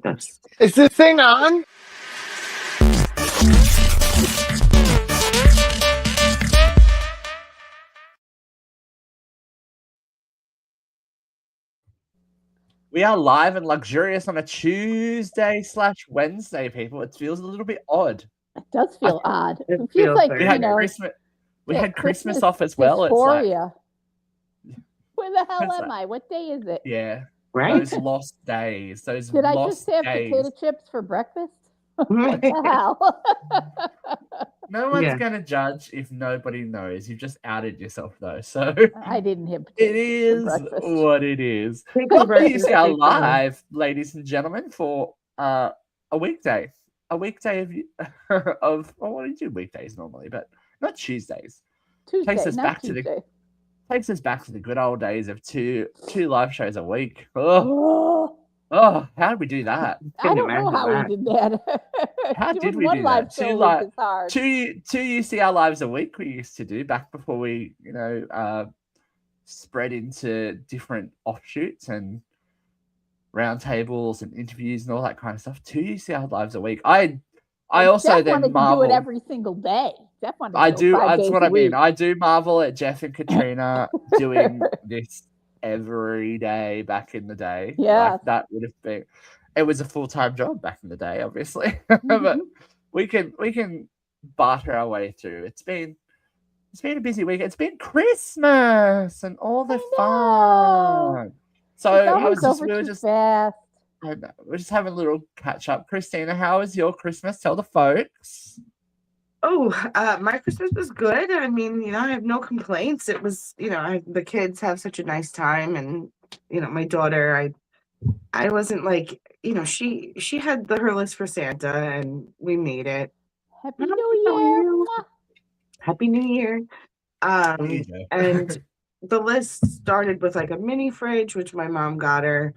Is this thing on? We are live and luxurious on a Tuesday/Wednesday, people. It feels a little bit odd. It does feel odd. It feels like, we had Christmas. We had Christmas off as well. Dysphoria. It's like, where the hell am I? What day is it? Yeah. Right? Those lost days. Those Did I lost just have days. potato chips for breakfast? What the hell? No one's gonna judge if nobody knows. You've just outed yourself though. So I didn't have potato it is for breakfast. what it is. You see our live, ladies and gentlemen, for a weekday. A weekday of what do you do weekdays normally, but not Tuesdays. Tuesday, Takes us back to the good old days of two live shows a week. Oh, how did we do that? I don't know how we did that. How did we do that? Two UCR lives a week we used to do back before we, spread into different offshoots and roundtables and interviews and all that kind of stuff. 2 UCR lives a week. I also then marvel. Do it every single day. I do. That's what I mean. I do marvel at Jeff and Katrina doing this every day back in the day. Yeah, like that would have been. It was a full-time job back in the day, obviously, but we can barter our way through. It's been a busy week. It's been Christmas and all the fun. So we're just having a little catch up. Christina, how was your Christmas? Tell the folks. Oh, my Christmas was good. I mean, I have no complaints. It was, the kids have such a nice time, and my daughter, I wasn't like, she had her list for Santa, and we made it. Happy New Year! Happy New Year! And the list started with like a mini fridge, which my mom got her.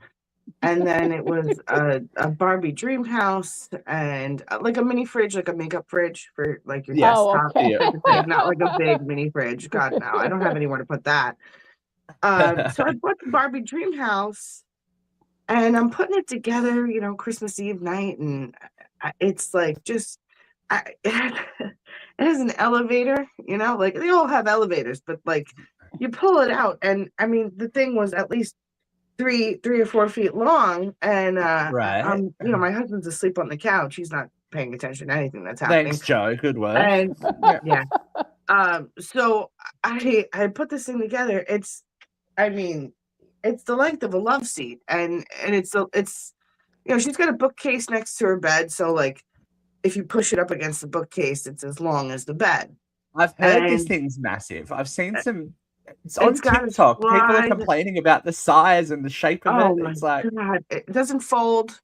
And then it was a Barbie dream house and like a mini fridge, like a makeup fridge for like your desktop. Not like a big mini fridge. God, no, I don't have anywhere to put that. So I bought the Barbie dream house and I'm putting it together, Christmas Eve night. And it's like just, it has an elevator, like they all have elevators, but like you pull it out. And I mean, the thing was at least 3 or 4 feet long, and my husband's asleep on the couch. He's not paying attention to anything that's happening. Thanks, Joe. Good work. And so I put this thing together. It's the length of a love seat, and it's she's got a bookcase next to her bed, so like if you push it up against the bookcase, it's as long as the bed. I've heard this thing's massive. I've seen some. It's on TikTok. People are complaining about the size and the shape of it. It's like God. It doesn't fold.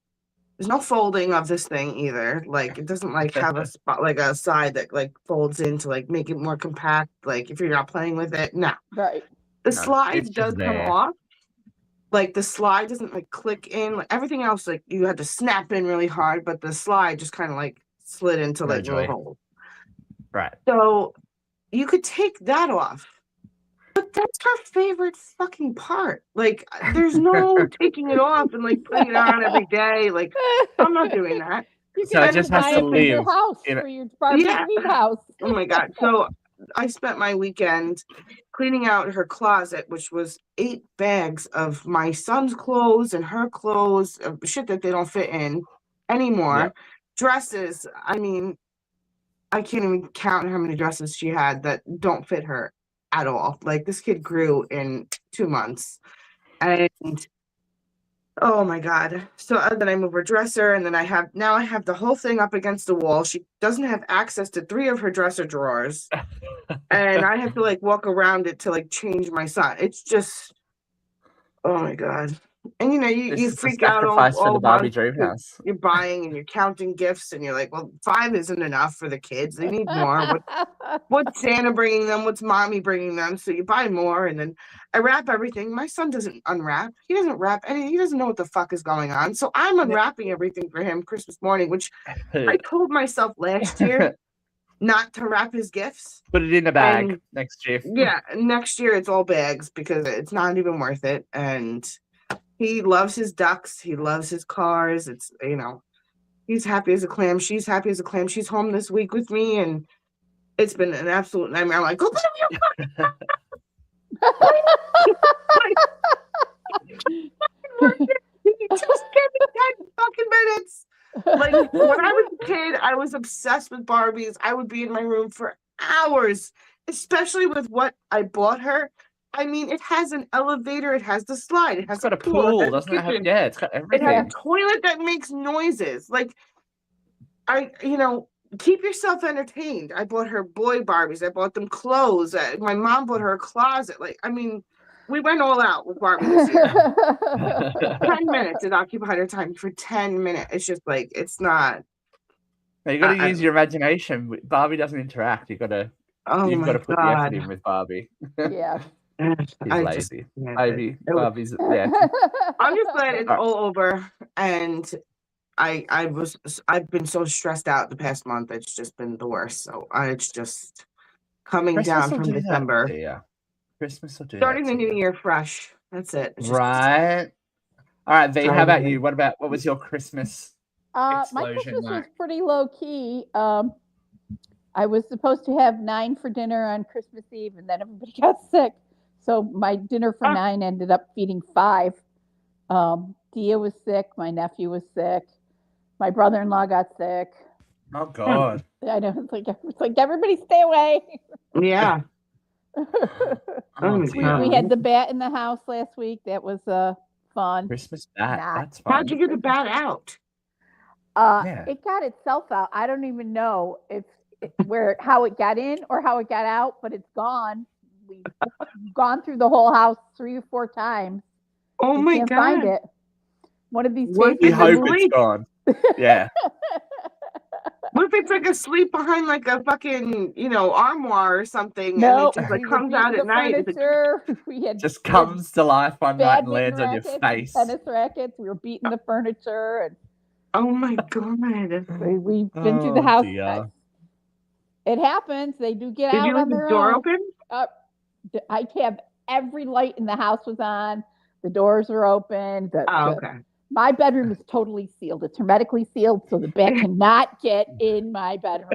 There's no folding of this thing either. Like it doesn't like have a spot like a side that like folds in to like make it more compact. Like if you're not playing with it, no. Right. The slide does come off. Like the slide doesn't like click in. Like everything else, like you had to snap in really hard, but the slide just kind of like slid into like little holes. Right. So you could take that off. But that's her favorite fucking part. Like, there's no taking it off and like putting it on every day. Like, I'm not doing that. So it just has to leave for your Barbie dream house. Oh my God. So I spent my weekend cleaning out her closet, which was 8 bags of my son's clothes and her clothes, shit that they don't fit in anymore. Yeah. Dresses. I mean, I can't even count how many dresses she had that don't fit her at all. Like this kid grew in 2 months, and oh my God. So then I move her dresser, and then I have the whole thing up against the wall. She doesn't have access to 3 of her dresser drawers, and I have to like walk around it to like change my son. It's just, oh my God. And you freak out all the Barbie dream house. You're buying and you're counting gifts, and you're like, well, 5 isn't enough for the kids. They need more. What's Santa bringing them? What's mommy bringing them? So you buy more, and then I wrap everything. My son doesn't unwrap. He doesn't wrap anything. He doesn't know what the fuck is going on. So I'm unwrapping everything for him Christmas morning, which I told myself last year not to wrap his gifts. Put it in a bag next year. Yeah, next year it's all bags because it's not even worth it. And He loves his ducks. He loves his cars. It's, he's happy as a clam. She's happy as a clam. She's home this week with me, and it's been an absolute nightmare. I'm like, go put him in your You just give me 10 fucking minutes. Like, when I was a kid, I was obsessed with Barbies. I would be in my room for hours, especially with what I bought her. I mean, it has an elevator, it has the slide, it has got a pool, doesn't it? It's got it everything. has a toilet that makes noises. Like, keep yourself entertained. I bought her boy Barbies. I bought them clothes. My mom bought her a closet. Like, I mean, we went all out with Barbie this year. 10 minutes it occupied her time for 10 minutes. It's just like, it's not. Now you got to use your imagination. Barbie doesn't interact. You've got to put the effort in with Barbie. Yeah. He's lazy. Barbie's yeah. I'm just glad it's all over, and I've been so stressed out the past month. It's just been the worst. So it's just coming down from December. Yeah, Christmas will do starting the new year fresh. That's it. Right. All right, V. How about you? What was your Christmas? My Christmas was pretty low key. I was supposed to have 9 for dinner on Christmas Eve, and then everybody got sick. So my dinner for 9 ended up feeding 5. Dia was sick. My nephew was sick. My brother-in-law got sick. Oh God! I know. It's like everybody stay away. Yeah. We had the bat in the house last week. That was fun. Christmas bat. That's fun. How'd you get the bat out? It got itself out. I don't even know how it got in or how it got out, but it's gone. We've gone through the whole house 3 or 4 times. Oh my God! Find it. One of these days. We hope it's gone. Yeah. What if it's like asleep behind like a fucking, armoire or something? No, and it just comes out at night. Just comes to life one night and lands on your face. Tennis rackets. We were beating the furniture. And oh my God! We've been through the house. Dear. It happens. They do get out. Did you leave the door open? I have every light in the house was on. The doors were open. Okay. My bedroom is totally sealed. It's hermetically sealed, so the bat cannot get in my bedroom.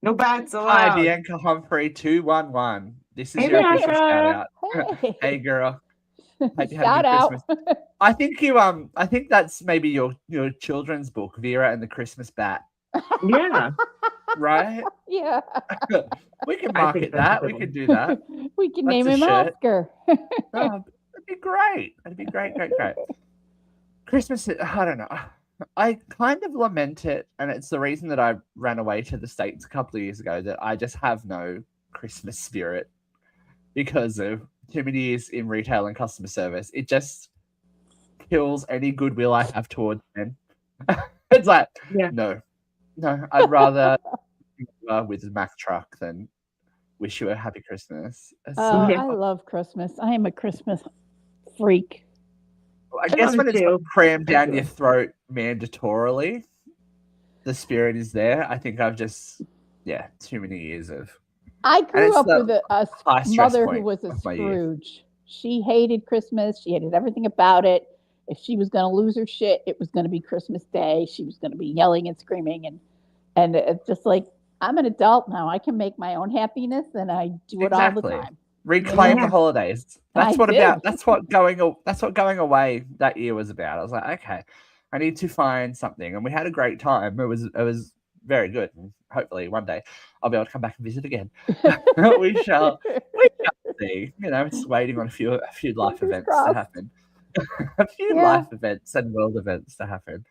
No bats allowed. Hi, Bianca Humphrey 211. This is your official shout out. Hey girl. Hope you had a good Christmas. I think that's maybe your children's book, Vera and the Christmas Bat. Yeah. Right? Yeah. We can market that. We can do that. We can name him Oscar. That'd be great. That'd be great. Christmas, I don't know. I kind of lament it, and it's the reason that I ran away to the States a couple of years ago, that I just have no Christmas spirit because of too many years in retail and customer service. It just kills any goodwill I have towards them. It's like, no, I'd rather with a Mack truck than wish you a happy Christmas. I love Christmas. I am a Christmas freak. I guess when it's crammed down your throat mandatorily, the spirit is there. I think I've just, too many years of. I grew up with a mother who was a Scrooge. She hated Christmas. She hated everything about it. If she was going to lose her shit, it was going to be Christmas Day. She was going to be yelling and screaming. And it's just like, I'm an adult now. I can make my own happiness, and I do it all the time. Reclaim the holidays. That's what going away that year was about. I was like, okay, I need to find something, and we had a great time. It was very good, and hopefully one day I'll be able to come back and visit again. we shall see. It's waiting on a few life events to happen. A few life events and world events to happen.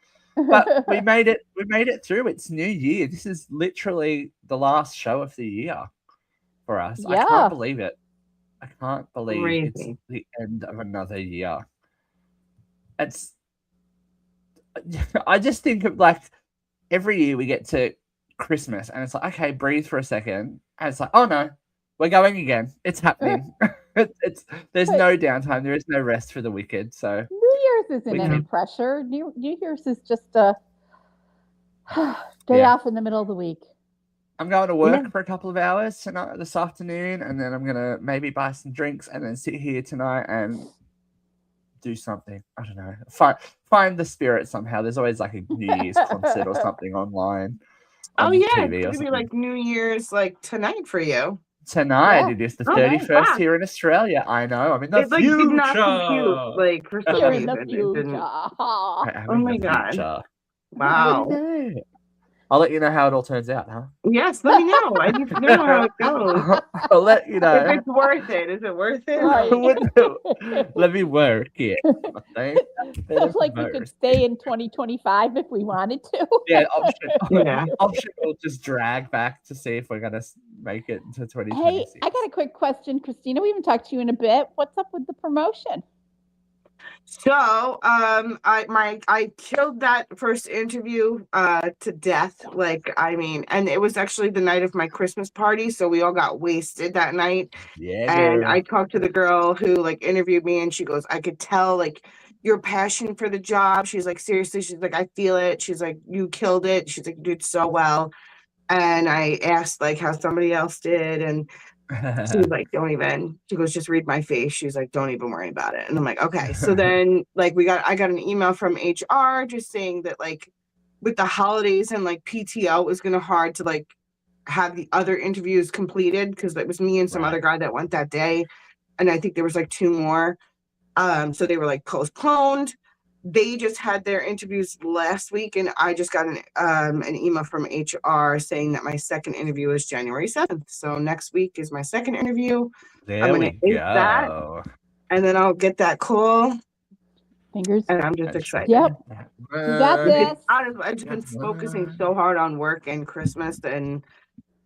But we made it through. It's New Year. This is literally the last show of the year for us. I can't believe it. I can't believe it's the end of another year. I just think of like every year we get to Christmas and it's like, okay, breathe for a second. And it's like, oh no, we're going again. It's happening. There's no downtime. There is no rest for the wicked. So New Year's isn't any pressure. New Year's is just a day off in the middle of the week. I'm going to work for a couple of hours this afternoon, and then I'm gonna maybe buy some drinks and then sit here tonight and do something. I don't know. Find the spirit somehow. There's always like a New Year's concert or something online. Oh on yeah, TV it's gonna be like New Year's like tonight for you. Tonight it is the 31st here in Australia. I know. I'm in the future. Did not compute, like for some You're reason. in the future. Oh my God! Wow. I'll let you know how it all turns out, huh? Yes, let me know. I need to know how it goes. I'll let you know. If it's worth it. Is it worth it? Right. Let me work it. Sounds like we could stay in 2025 if we wanted to. Yeah, option will just drag back to see if we're going to make it into 2026. Hey, I got a quick question, Christina. We haven't talked to you in a bit. What's up with the promotion? So, I killed that first interview to death. And it was actually the night of my Christmas party, so we all got wasted that night. Yeah, and girl. I talked to the girl who like interviewed me, and she goes, "I could tell like your passion for the job." She's like, "Seriously," she's like, "I feel it." She's like, "You killed it." She's like, "You did so well." And I asked like how somebody else did, and she was like, "Don't even." She goes, "Just read my face." She's like, "Don't even worry about it." And I'm like, "Okay." So then like I got an email from HR just saying that like with the holidays and like PTO, it was gonna hard to like have the other interviews completed because it was me and some other guy that went that day, and I think there was like 2 more. So they were like postponed. They just had their interviews last week, and I just got an email from HR saying that my second interview is January 7th. So next week is my second interview. I'm gonna ace that, and then I'll get that call. Fingers. And I'm just excited. Yep. You got this. I've just been focusing so hard on work and Christmas, and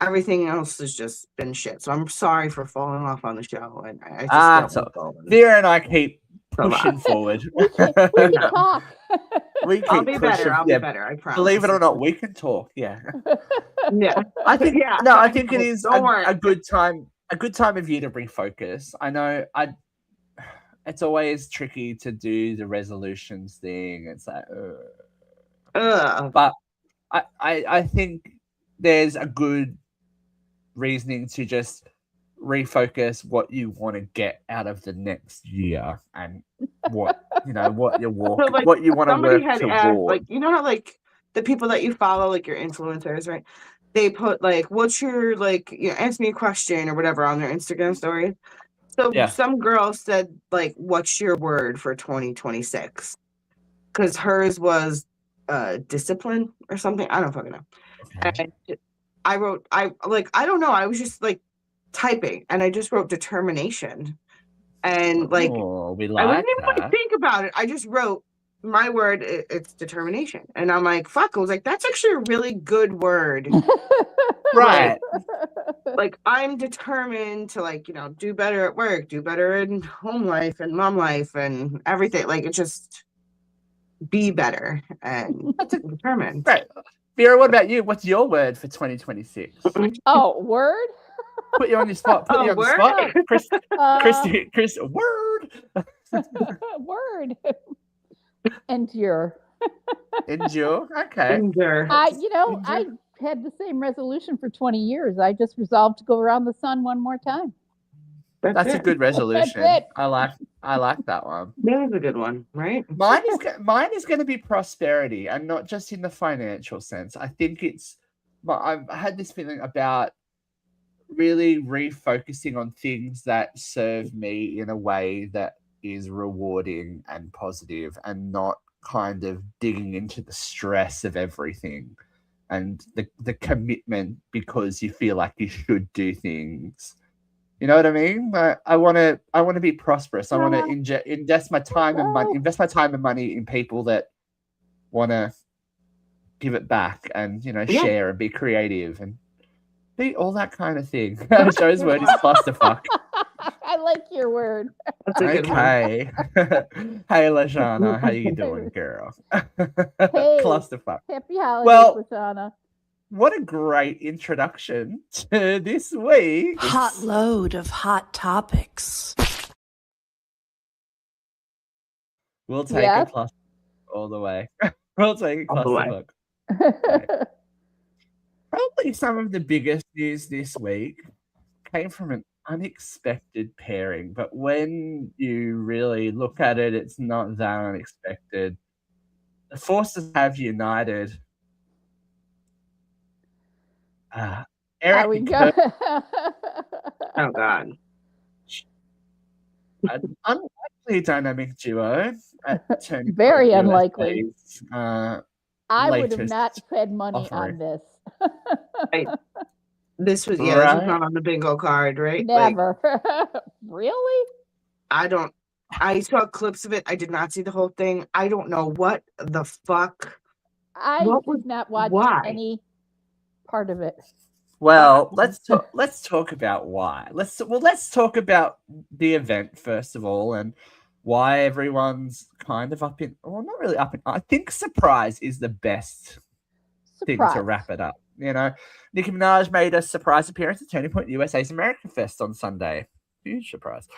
everything else has just been shit. So I'm sorry for falling off on the show. And I just Vera and I keep pushing forward. We can talk. I'll be better. I'll be better. I promise. Believe it or not, we can talk. Yeah. Yeah. I think. Yeah. No, I think it is a good time. A good time of year to refocus. I know. It's always tricky to do the resolutions thing. It's like, but I think there's a good reasoning to just refocus what you want to get out of the next year and what what you want to work towards. Like, you know how like the people that you follow, like your influencers, right? They put like, what's your like, ask me a question or whatever on their Instagram stories. So some girl said like, what's your word for 2026? Because hers was discipline or something. I don't fucking know. Okay. And I don't know. I was just like typing, and I just wrote determination. And like, I wouldn't even like think about it. I just wrote my word. It's determination. And I'm like, fuck. I was like, that's actually a really good word. Right. Like I'm determined to like, do better at work, do better in home life and mom life and everything. Like it just be better and determined. Right. Vera, what about you? What's your word for 2026? Oh, word? Put you on the spot. Put you on the spot. Chris, word. Word. Endure. Endure. Okay. Endure. I had the same resolution for 20 years. I just resolved to go around the sun one more time. That's a good resolution. That's it. I like that one. That is a good one, right? Mine is going to be prosperity, and not just in the financial sense. I think I've had this feeling about really refocusing on things that serve me in a way that is rewarding and positive, and not kind of digging into the stress of everything and the commitment because you feel like you should do things. You know what I mean? I want to be prosperous. I want to invest my time and money in people that want to give it back and share and be creative and be all that kind of thing. Joe's word is clusterfuck. I like your word. That's a good one. Hey, Lashana, how you doing, girl? Hey, clusterfuck. Happy holidays, Lashana. What a great introduction to this week. Hot load of hot topics. We'll take a cluster all the way. We'll take a clusterfuck. Probably some of the biggest news this week came from an unexpected pairing, but when you really look at it, it's not that unexpected. The forces have united. There we go. Oh God. An unlikely dynamic duo at Turning Very Point unlikely. USA's, I would have latest not spent money offering. on this. This was Right. this was not on the bingo card, right? Never. Really? I saw clips of it. I did not see the whole thing. I don't know what the fuck. I did not watch any part of it. Well, let's talk about why. Let's talk about the event first of all, and why everyone's kind of up in. Well, not really up in. I think surprise is the best thing to wrap it up. You know, Nicki Minaj made a surprise appearance at Turning Point USA's American Fest on Sunday. Huge surprise.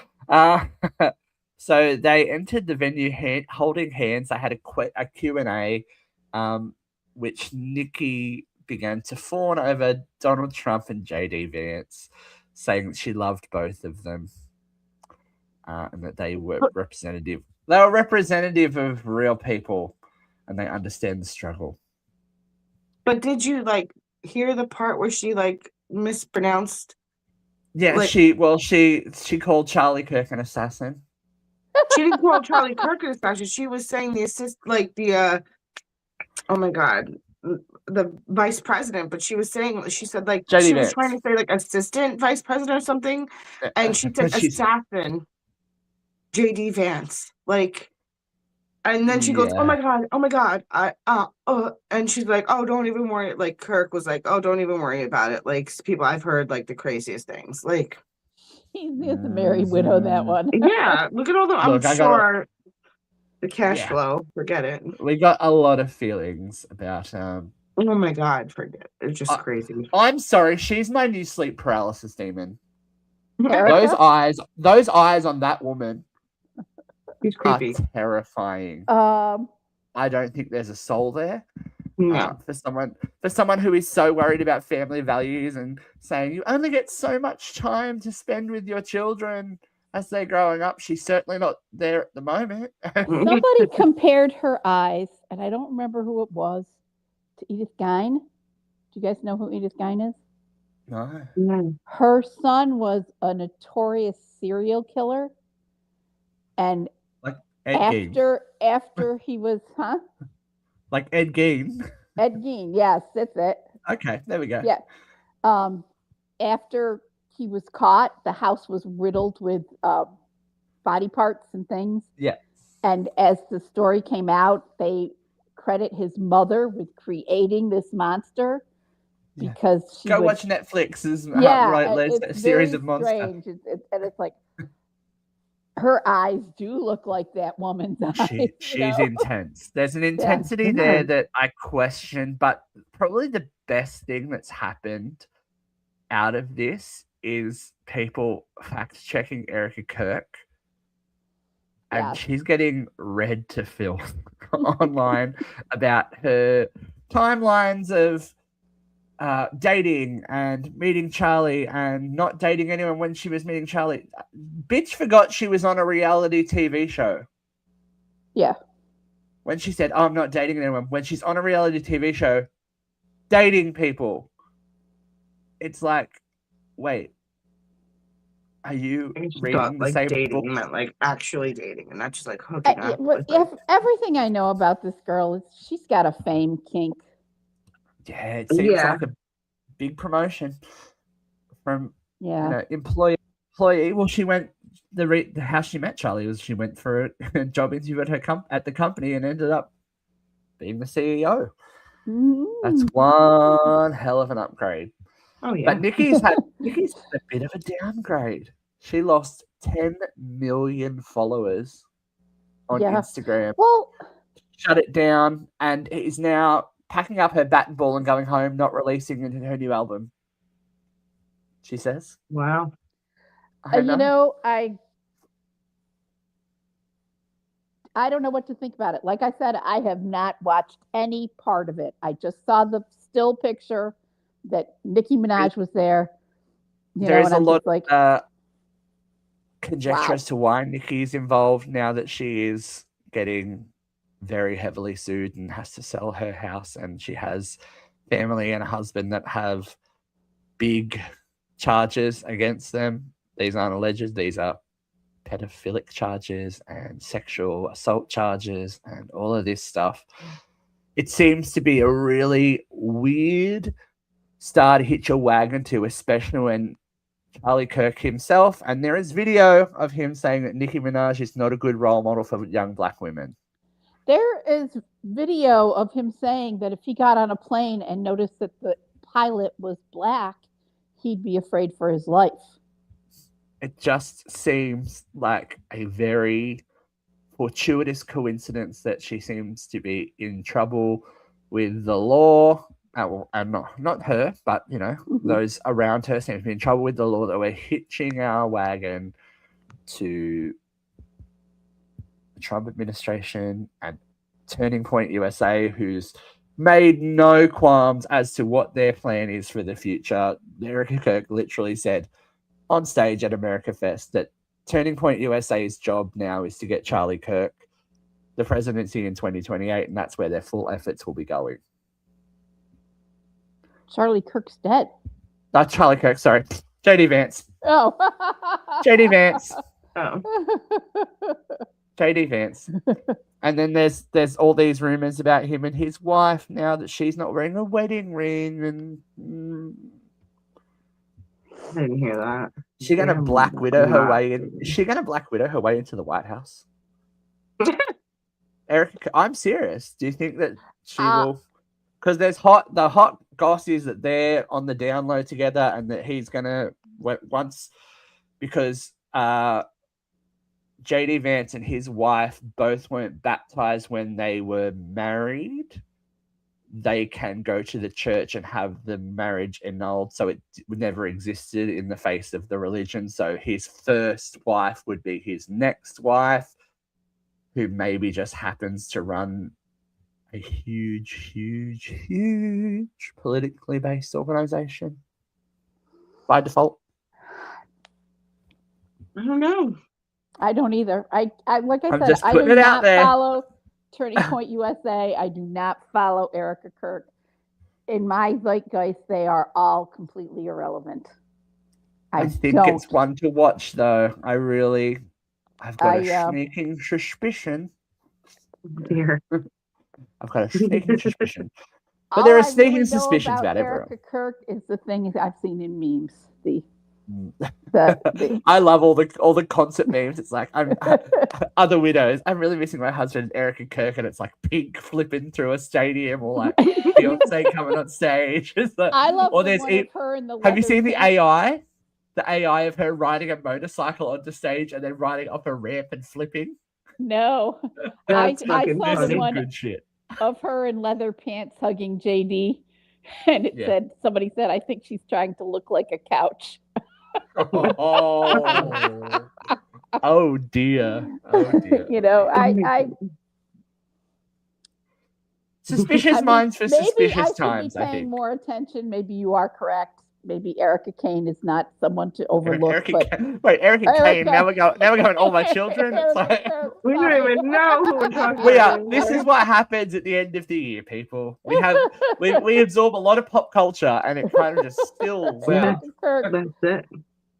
So they entered the venue holding hands. They had a Q&A, which Nicki began to fawn over Donald Trump and JD Vance, saying that she loved both of them, and that they were representative. They were representative of real people, and they understand the struggle. But did you hear the part where she mispronounced? Yeah, she called Charlie Kirk an assassin. She didn't call Charlie Kirk an assassin. She was saying oh my God, the vice president. But she said she was trying to say assistant vice president or something, and she said assassin. JD Vance, and then she goes, "Oh my God, and she's like, "Oh, don't even worry." Kirk was like, "Oh, don't even worry about it." People, I've heard the craziest things. He's the Merry Widow, that one. Yeah, look at all the. I'm sure the cash flow. Forget it. We got a lot of feelings about. Oh my God, forget it. It's just crazy. I'm sorry, she's my new sleep paralysis demon. Erica? Those eyes on that woman. He's creepy. Are terrifying. I don't think there's a soul there. No. For someone who is so worried about family values and saying you only get so much time to spend with your children as they're growing up, she's certainly not there at the moment. Somebody compared her eyes, and I don't remember who it was, to Edith Gein. Do you guys know who Edith Gein is? No. Her son was a notorious serial killer, and after he was, like Ed Gein. Ed Gein, yes, that's it. Okay, there we go. Yeah. After he was caught, the house was riddled with body parts and things. Yeah. And as the story came out, they credit his mother with creating this monster because she watch Netflix's it's series of monsters. Strange. And it's like her eyes do look like that woman's eyes. She's intense. There's an intensity there that I question, but probably the best thing that's happened out of this is people fact-checking Erica Kirk. And she's getting read to filth online about her timelines of dating and meeting Charlie and not dating anyone when she was meeting Charlie. Bitch forgot she was on a reality TV show. Yeah. When she said, "Oh, I'm not dating anyone," when she's on a reality TV show dating people, it's like, wait, are you reading the same dating book? meant actually dating and not just hooking up? Everything I know about this girl is she's got a fame kink. Yeah, it seems like a big promotion from employee. Well, she went how she met Charlie was she went for a job interview at the company and ended up being the CEO. That's one hell of an upgrade. Oh yeah, but Nicki's had a bit of a downgrade. She lost 10 million followers on Instagram. Well, shut it down, and is now packing up her bat and ball and going home, not releasing her new album. She says. Wow. I don't know what to think about it. Like I said, I have not watched any part of it. I just saw the still picture that Nicki Minaj was there. There is a lot like conjecture as to why Nicki is involved now that she is getting very heavily sued and has to sell her house, and she has family and a husband that have big charges against them. These aren't alleged, these are pedophilic charges and sexual assault charges and all of this stuff. It seems to be a really weird star to hitch a wagon to, especially when Charlie Kirk himself, and there is video of him saying that Nicki Minaj is not a good role model for young black women. There is video of him saying that if he got on a plane and noticed that the pilot was black, he'd be afraid for his life. It just seems like a very fortuitous coincidence that she seems to be in trouble with the law. And not her, but, those around her seem to be in trouble with the law, that we're hitching our wagon to the Trump administration and Turning Point USA, who's made no qualms as to what their plan is for the future. Erica Kirk literally said on stage at America Fest that Turning Point USA's job now is to get Charlie Kirk the presidency in 2028, and that's where their full efforts will be going. Charlie Kirk's dead. Not Charlie Kirk, sorry. JD Vance. Oh. JD Vance. Oh. JD Vance. And then there's all these rumors about him and his wife now that she's not wearing a wedding ring, and I didn't hear that. Is she gonna Black Widow her way in? Is she gonna Black Widow her way into the White House? Erica, I'm serious. Do you think that she will? Because the hot goss is that they're on the down low together, and that he's gonna because JD Vance and his wife both weren't baptized when they were married. They can go to the church and have the marriage annulled, so it never existed in the face of the religion. So his first wife would be his next wife, who maybe just happens to run a huge politically based organization by default. I don't know. I don't either. I like I I'm said, just I putting do it out not there. follow Turning Point USA. I do not follow Erica Kirk. In my zeitgeist, they are all completely irrelevant. I think it's one to watch, though. I've got a sneaking suspicion. Dear. I've got a sneaking suspicion. But there are sneaking suspicions about everyone. Erica Kirk is the things I've seen in memes. I love all the concert memes. It's like I'm other widows. I'm really missing my husband, Erica Kirk, and it's like Pink flipping through a stadium, or like Beyonce coming on stage. I love the one of her in the. Have you seen the AI? The AI of her riding a motorcycle onto stage and then riding up a ramp and flipping. No, I saw the one good shit of her in leather pants hugging JD, and it said, somebody said, I think she's trying to look like a couch. Oh dear. I suspicious minds for suspicious times. I think more attention. Maybe you are correct. Maybe Erica Kane is not someone to overlook. Erica Kane. Now we're going. All my children. It's like, we don't even know who we're talking about. We are. This is what happens at the end of the year, people. We absorb a lot of pop culture, and it kind of just spills out. That's it.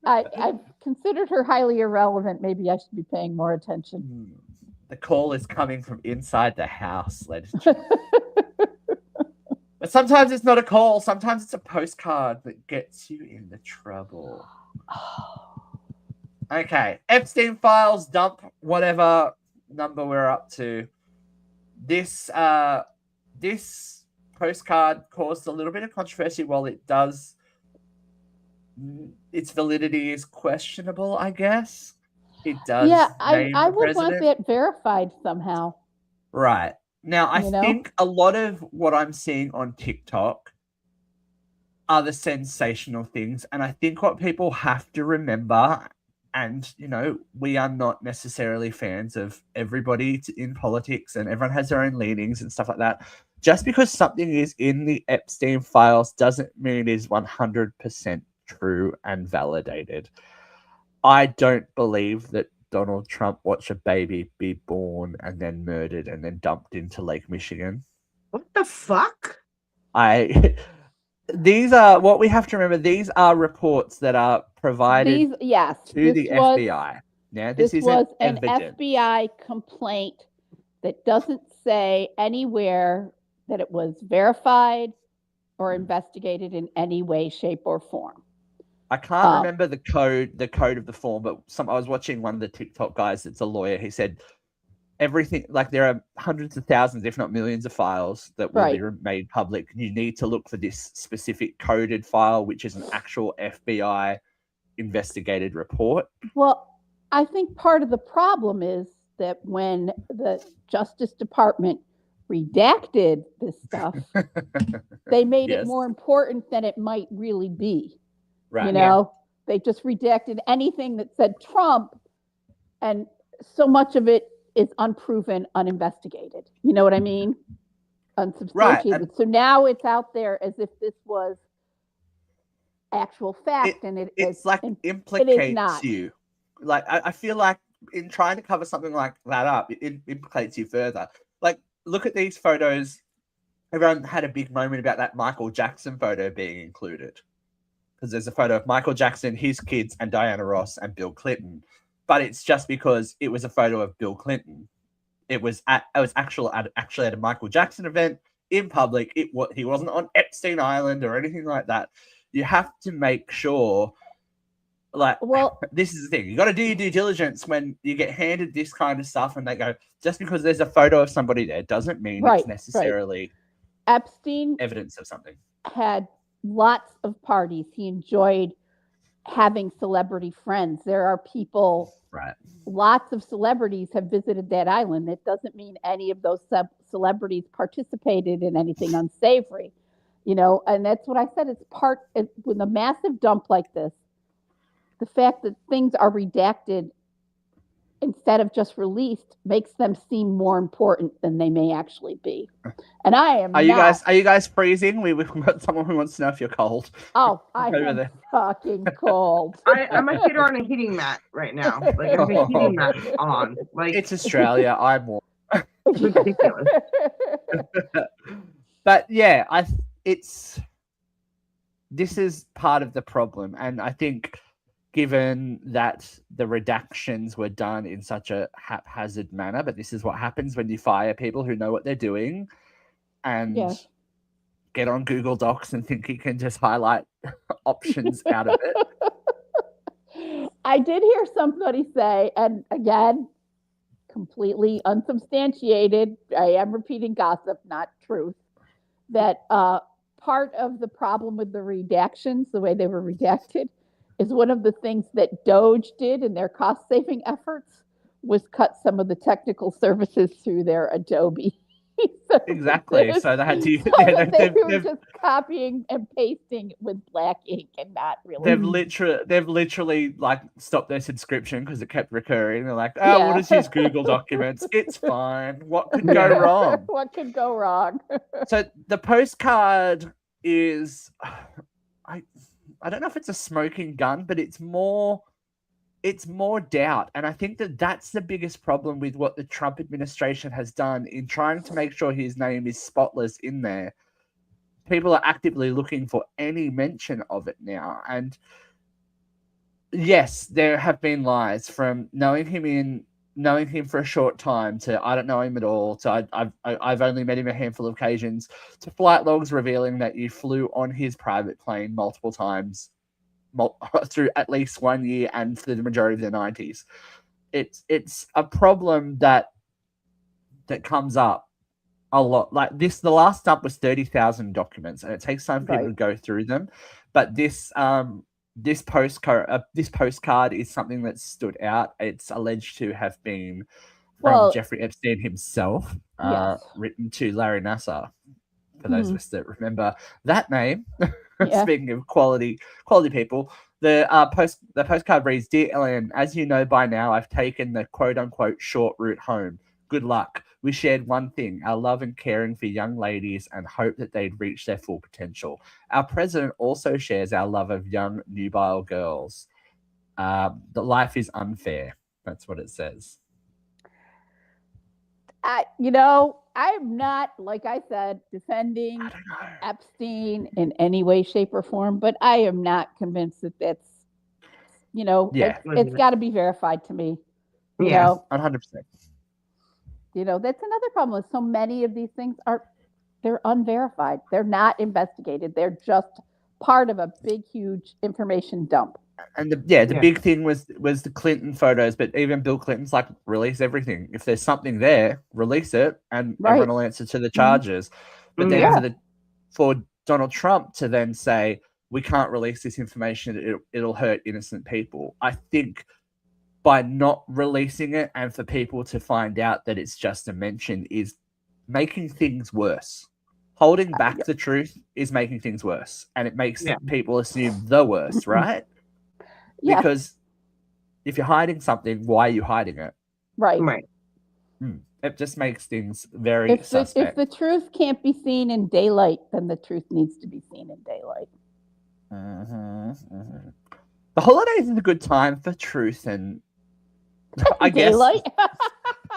I've considered her highly irrelevant. Maybe I should be paying more attention. The call is coming from inside the house, ladies and gentlemen. But sometimes it's not a call. Sometimes it's a postcard that gets you into trouble. Okay. Epstein files, dump, whatever number we're up to. This postcard caused a little bit of controversy. While it does, its validity is questionable, I guess. It does. Yeah, I would want that verified somehow. Right. Now, I think a lot of what I'm seeing on TikTok are the sensational things. And I think what people have to remember, And, we are not necessarily fans of everybody in politics, and everyone has their own leanings and stuff like that. Just because something is in the Epstein files doesn't mean it is 100% true and validated. I don't believe that Donald Trump watched a baby be born and then murdered and then dumped into Lake Michigan. What the fuck? These are what we have to remember. These are reports that are provided to the FBI. Now, this was an FBI complaint that doesn't say anywhere that it was verified or investigated in any way, shape, or form. I can't remember the code of the form, but I was watching one of the TikTok guys that's a lawyer. He said everything, like there are hundreds of thousands, if not millions of files that will be made public. You need to look for this specific coded file, which is an actual FBI investigated report. Well, I think part of the problem is that when the Justice Department redacted this stuff, they made it more important than it might really be. Right. They just redacted anything that said Trump, and so much of it is unproven, uninvestigated. You know what I mean? Unsubstantiated. Right. So now it's out there as if this was actual fact, and it's like implicates you. Like I feel like in trying to cover something like that up, it implicates you further. Like, look at these photos. Everyone had a big moment about that Michael Jackson photo being included, because there's a photo of Michael Jackson, his kids, and Diana Ross and Bill Clinton. But it's just because it was a photo of Bill Clinton. It was actually at a Michael Jackson event in public. He wasn't on Epstein Island or anything like that. You have to make sure, this is the thing. You got to do your due diligence when you get handed this kind of stuff, and they go, just because there's a photo of somebody there doesn't mean it's necessarily Epstein evidence of something. Had lots of parties. He enjoyed having celebrity friends. There are people, lots of celebrities have visited that island. It doesn't mean any of those celebrities participated in anything unsavory, and that's what I said. It's with a massive dump like this, the fact that things are redacted instead of just released makes them seem more important than they may actually be. And I am. Are you guys freezing? We've got someone who wants to know if you're cold. Oh, I am fucking cold. I'm a hitter on a heating mat right now. Like, I have a heating mat on. Like, it's Australia. I'm warm. It's ridiculous. But yeah, this is part of the problem, and I think, given that the redactions were done in such a haphazard manner, but this is what happens when you fire people who know what they're doing and get on Google Docs and think you can just highlight options out of it. I did hear somebody say, and again, completely unsubstantiated, I am repeating gossip, not truth, that part of the problem with the redactions, the way they were redacted, is one of the things that Doge did in their cost-saving efforts was cut some of the technical services through their Adobe. Exactly. So they had to. They were just copying and pasting with black ink and not really. They've literally like stopped their subscription because it kept recurring. They're like, we'll just use Google Documents. It's fine. What could go wrong? What could go wrong? So the postcard is. I don't know if it's a smoking gun, but it's more doubt. And I think that's the biggest problem with what the Trump administration has done in trying to make sure his name is spotless in there. People are actively looking for any mention of it now. And yes, there have been lies, from knowing him for a short time to I don't know him at all, to I've only met him a handful of occasions, to flight logs revealing that you flew on his private plane multiple times through at least 1 year and for the majority of the 90s. It's a problem that comes up a lot. Like this, the last dump was 30,000 documents, and it takes time for people to go through them. But this postcard is something that stood out. It's alleged to have been from Jeffrey Epstein himself, written to Larry Nassar For those of us that remember that name. Yeah. Speaking of quality people, the postcard reads, "Dear Ellen, as you know by now, I've taken the quote-unquote short route home. Good luck. We shared one thing, our love and caring for young ladies and hope that they'd reach their full potential. Our president also shares our love of young nubile girls. The life is unfair." That's what it says. I'm not, like I said, defending Epstein in any way, shape, or form, but I am not convinced that that's, it's got to be verified to me. You know, 100%. That's another problem with so many of these things they're unverified. They're not investigated. They're just part of a big, huge information dump. And the big thing was the Clinton photos, but even Bill Clinton's like, release everything. If there's something there, release it, and everyone will answer to the charges. But then for Donald Trump to then say, we can't release this information, it'll hurt innocent people. I think by not releasing it and for people to find out that it's just a mention is making things worse. Holding back the truth is making things worse, and it makes people assume the worst, right? Yeah. Because if you're hiding something, why are you hiding it? Right. It just makes things very suspect. If the truth can't be seen in daylight, then the truth needs to be seen in daylight. The holidays is a good time for truth and I guess daylight.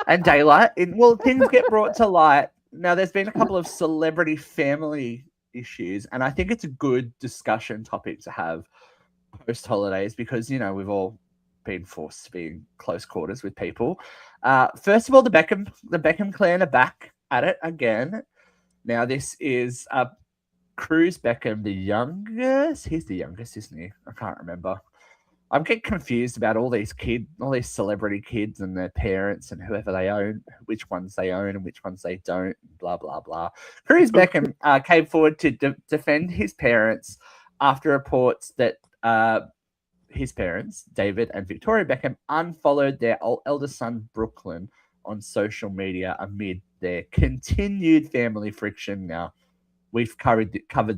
and daylight. Things get brought to light. Now, there's been a couple of celebrity family issues, and I think it's a good discussion topic to have post-holidays because, we've all been forced to be in close quarters with people. First of all, the Beckham clan are back at it again. Now, this is Cruz Beckham, the youngest. He's the youngest, isn't he? I can't remember. I'm getting confused about all these celebrity kids and their parents and whoever they own, which ones they own and which ones they don't, blah, blah, blah. Cruz Beckham came forward to defend his parents after reports that his parents, David and Victoria Beckham, unfollowed their eldest son, Brooklyn, on social media amid their continued family friction. Now, we've covered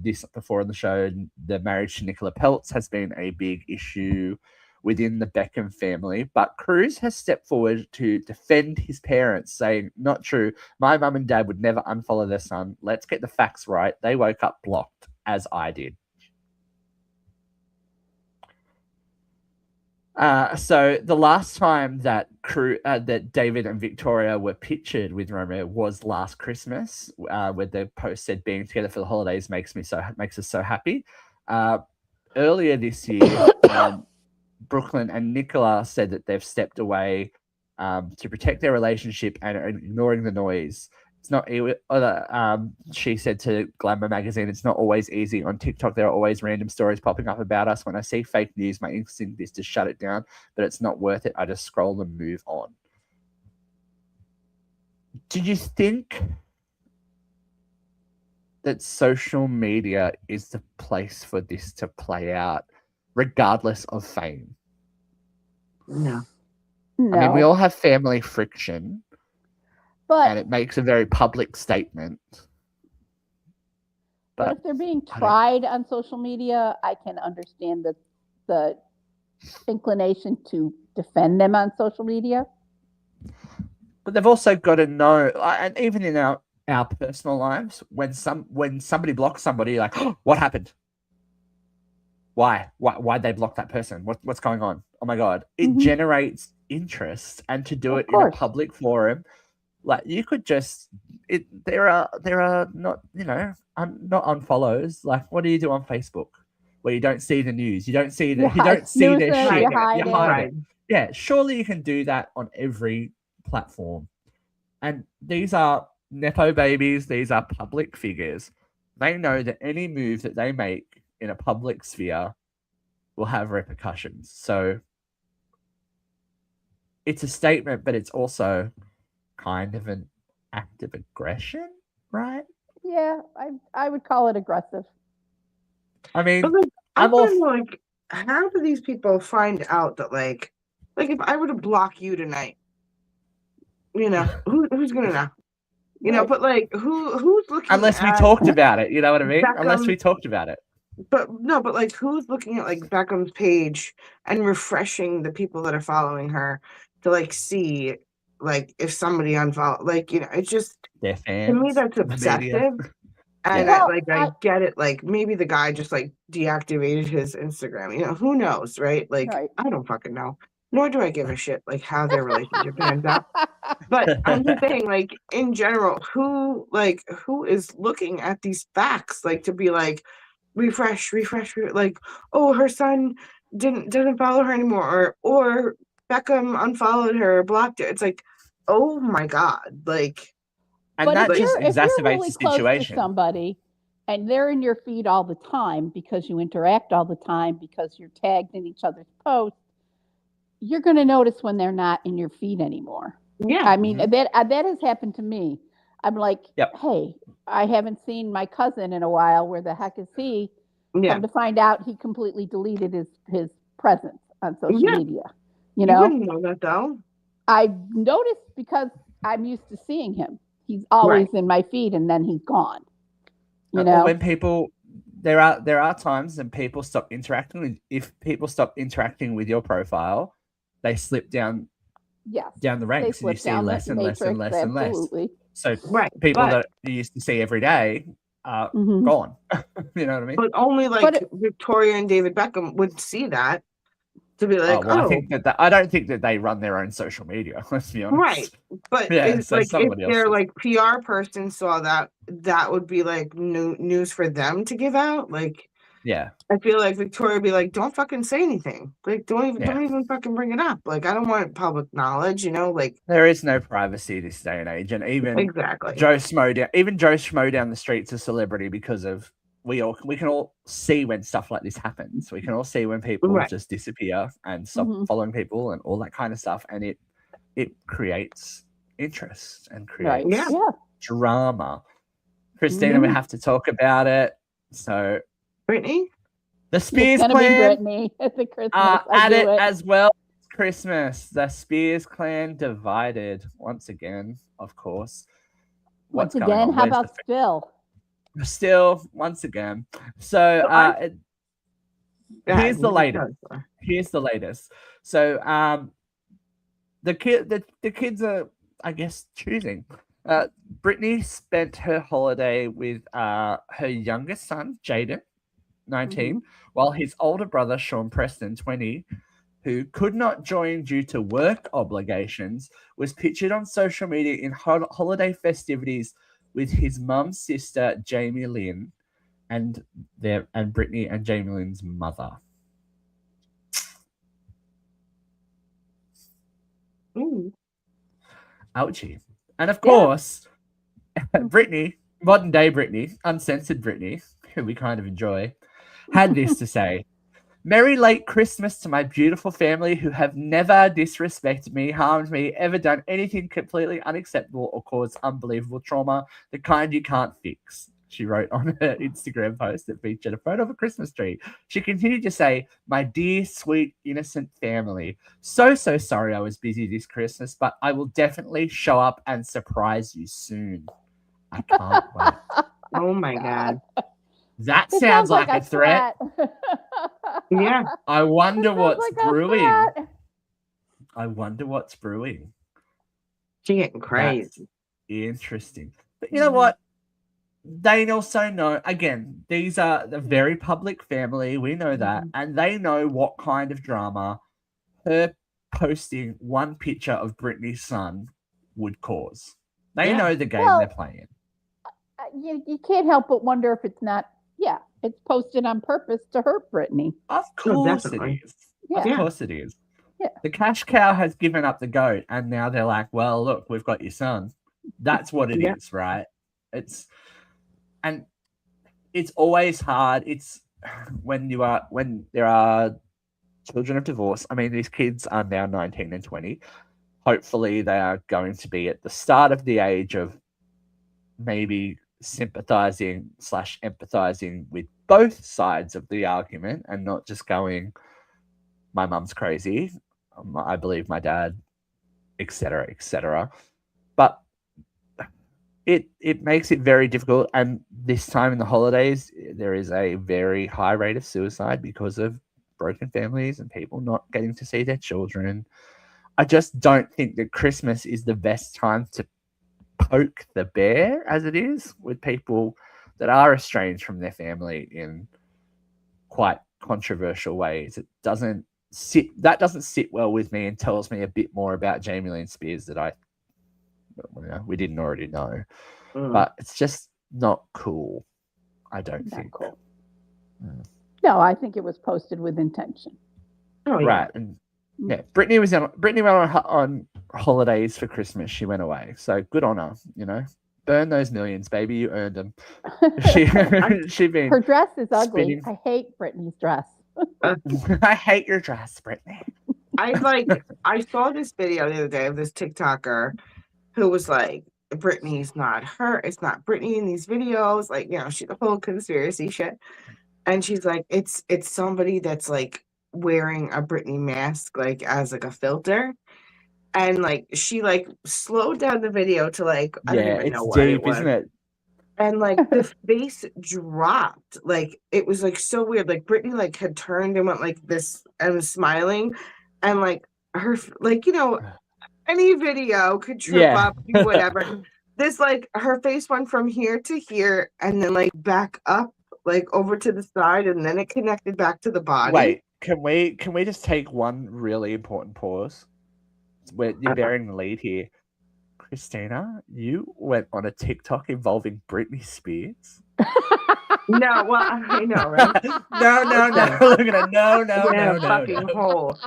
this before on the show. The marriage to Nicola Peltz has been a big issue within the Beckham family, but Cruz has stepped forward to defend his parents, saying, "Not true. My mum and dad would never unfollow their son. Let's get the facts right. They woke up blocked, as I did." So the last time that David and Victoria were pictured with Romeo was last Christmas, where the post said, "Being together for the holidays makes us so happy." Earlier this year, Brooklyn and Nicola said that they've stepped away to protect their relationship and are ignoring the noise. It's not. She said to Glamour magazine, "It's not always easy. On TikTok, there are always random stories popping up about us. When I see fake news, my instinct is to shut it down, but it's not worth it. I just scroll and move on." Do you think that social media is the place for this to play out, regardless of fame? No. I mean, we all have family friction. And it makes a very public statement. But if they're being tried on social media, I can understand the inclination to defend them on social media. But they've also got to know, and even in our personal lives, when somebody blocks somebody, like, oh, what happened? Why'd they block that person? What's going on? Oh my God. It generates interest, and to do it in a public forum. Like, you could just there are not not unfollows. Like, what do you do on Facebook where you don't see the news, you don't see their shit, you hide it. Yeah, surely you can do that on every platform. And these are nepo babies, these are public figures. They know that any move that they make in a public sphere will have repercussions. So it's a statement, but it's also kind of an act of aggression, right? Yeah, I would call it aggressive. I mean, I'm like, how do these people find out that like if I were to block you tonight, who's gonna know? You know, but like who's looking unless we at talked about it, you know what I mean? Unless we Beckham, talked about it. but like who's looking at like Beckham's page and refreshing the people that are following her to like see like if somebody unfollow, like, you know, it's just, Their to me fans, that's the media. obsessive. And Yeah. I get it. Like maybe the guy just like deactivated his Instagram. You know, who knows, right? Like Right. I don't fucking know. Nor do I give a shit like how their relationship pans out. But I'm just saying, like in general, who is looking at these facts like to be like refresh, like, oh, her son doesn't follow her anymore, or Beckham unfollowed her or blocked her. It's like, oh my god, like. And but that just if you're exacerbates really the close situation. to somebody and they're in your feed all the time because you interact all the time, because you're tagged in each other's posts, you're going to notice when they're not in your feed anymore. Yeah. I mean, that has happened to me. I'm like, Yep. Hey, I haven't seen my cousin in a while. Where the heck is he? Yeah. Come to find out, he completely deleted his presence on social media. You You know? wouldn't know that though. I noticed because I'm used to seeing him. He's always in my feed, and then he's gone. You know, when people, there are times when people stop interacting with. If people stop interacting with your profile, they slip down. Yes, down the ranks, and you see less and less and less and less. So people that you used to see every day are gone. You know what I mean? But only like Victoria and David Beckham would see that to be like, I think that I don't think that they run their own social media. Let's be honest. Right. But it's like if their like PR person saw that, that would be like news for them to give out. Like, yeah, I feel like Victoria would be like, don't fucking say anything. Like, don't even fucking bring it up. Like, I don't want public knowledge, you know, like there is no privacy this day and age. And even Joe Schmo down the street's a celebrity because of we can all see when stuff like this happens. We can all see when people just disappear and stop following people and all that kind of stuff. And it creates interest and creates drama. Christina, we have to talk about it. So Brittany? The Spears clan Brittany at the Christmas. at it as well. Christmas. The Spears clan divided once again, of course. Once again, how about still? Still, once again. So here's the latest. Here's the latest. So the kids are, I guess, choosing. Brittany spent her holiday with her youngest son, Jaden, 19, while his older brother, Sean Preston, 20, who could not join due to work obligations, was pictured on social media in holiday festivities with his mum's sister, Jamie Lynn, and Brittany and Jamie Lynn's mother. Ooh. Ouchie. And of course, Brittany, modern day Brittany, uncensored Brittany, who we kind of enjoy, had this to say. Merry late Christmas to my beautiful family who have never disrespected me, harmed me, ever done anything completely unacceptable or caused unbelievable trauma, the kind you can't fix. She wrote on her Instagram post that featured a photo of a Christmas tree. She continued to say, my dear, sweet, innocent family, so sorry I was busy this Christmas, but I will definitely show up and surprise you soon. I can't wait. Oh my God. That sounds like a threat. Yeah. I wonder what's brewing. I wonder what's brewing. She's getting crazy. That's interesting. But you know what? They also know, again, these are the very public family. We know that. And they know what kind of drama her posting one picture of Brittany's son would cause. They know the game they're playing. You can't help but wonder if it's not. Yeah, it's posted on purpose to hurt Brittany. Of course it is. Yeah. Of course it is. Yeah. The cash cow has given up the goat, and now they're like, well, look, we've got your son. That's what it is, right? It's always hard. It's when there are children of divorce. I mean, these kids are now 19 and 20. Hopefully they are going to be at the start of the age of maybe sympathizing/empathizing with both sides of the argument and not just going, my mum's crazy, I believe my dad, etc. But it makes it very difficult. And this time in the holidays, there is a very high rate of suicide because of broken families and people not getting to see their children. I just don't think that Christmas is the best time to poke the bear as it is with people that are estranged from their family in quite controversial ways. It doesn't sit well with me and tells me a bit more about Jamie Lynn Spears that we didn't already know. But it's just not cool. I don't think. Cool. No, I think it was posted with intention. Oh, yeah. Right. And yeah, Brittany went on holidays for Christmas. She went away. So good on her, you know. Burn those millions, baby. You earned them. Her dress is ugly. spinning. I hate Brittany's dress. I hate your dress, Brittany. I saw this video the other day of this TikToker who was like, Brittany's not her. It's not Brittany in these videos. Like, you know, she's the whole conspiracy shit. And she's like, it's somebody that's like wearing a Brittany mask, like as like a filter. And like, she like slowed down the video to like, I don't even know what deep, it was. isn't it? And like the face dropped. Like it was like so weird. Like Brittany like had turned and went like this and was smiling. And like her, like, you know, any video could trip up, do whatever. This like her face went from here to here and then like back up, like over to the side, and then it connected back to the body. Wait, can we just take one really important pause? You're bearing the lead here. Christina, you went on a TikTok involving Britney Spears. No, well, I know, right? No. Look at it. No. Fucking hole.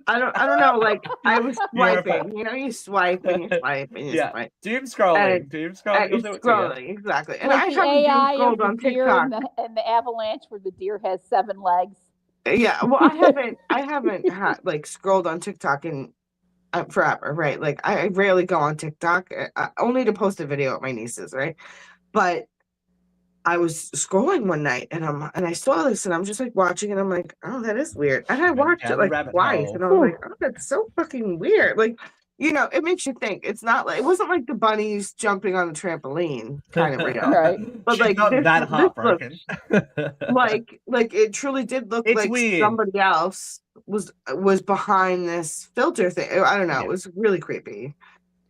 I don't know. Like I was swiping. You know, you swipe and you swipe and you swipe. Doom scrolling. Scrolling, exactly. And like I the haven't AI scrolled of the on deer TikTok. and the avalanche where the deer has 7 legs. Yeah, well, I haven't had like scrolled on TikTok in forever, right? Like I rarely go on TikTok, only to post a video at my niece's, right? But I was scrolling one night and I saw this and I'm just like watching and I'm like, oh, that is weird. And I watched it like twice and I was like, oh, that's so fucking weird. Like, you know, it makes you think. It's not like, it wasn't like the bunnies jumping on the trampoline kind of real. Right. But like not that heartbroken. Like it truly did look It's like weird. somebody else was behind this filter thing. I don't know. It was really creepy.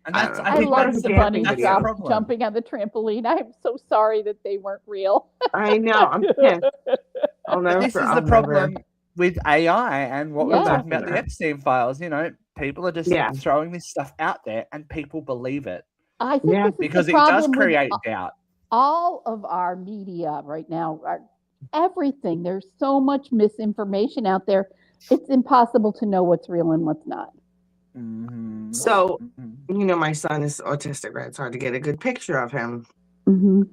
And that's, I love the bunnies problem. jumping on the trampoline. I'm so sorry that they weren't real. I know. I'm pissed. This is the problem with AI and what we're talking about, the Epstein files. You know, people are just throwing this stuff out there and people believe it. I think this is because the it does problem create with doubt. All of our media right now, everything, there's so much misinformation out there. It's impossible to know what's real and what's not. Mm-hmm. So, you know, my son is autistic, right? It's hard to get a good picture of him. Mm-hmm.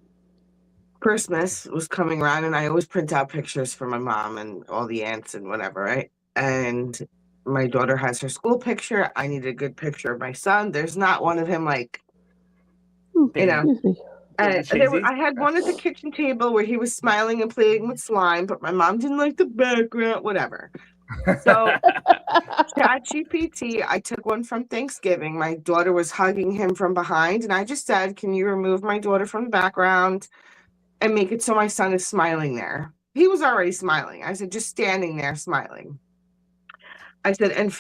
Christmas was coming around, and I always print out pictures for my mom and all the aunts and whatever, right? And my daughter has her school picture. I need a good picture of my son. There's not one of him, like, you know. And I had one at the kitchen table where he was smiling and playing with slime, but my mom didn't like the background, whatever. So ChatGPT, I took one from Thanksgiving. My daughter was hugging him from behind, and I just said, can you remove my daughter from the background and make it so my son is smiling there? He was already smiling. I said, just standing there smiling. I said, and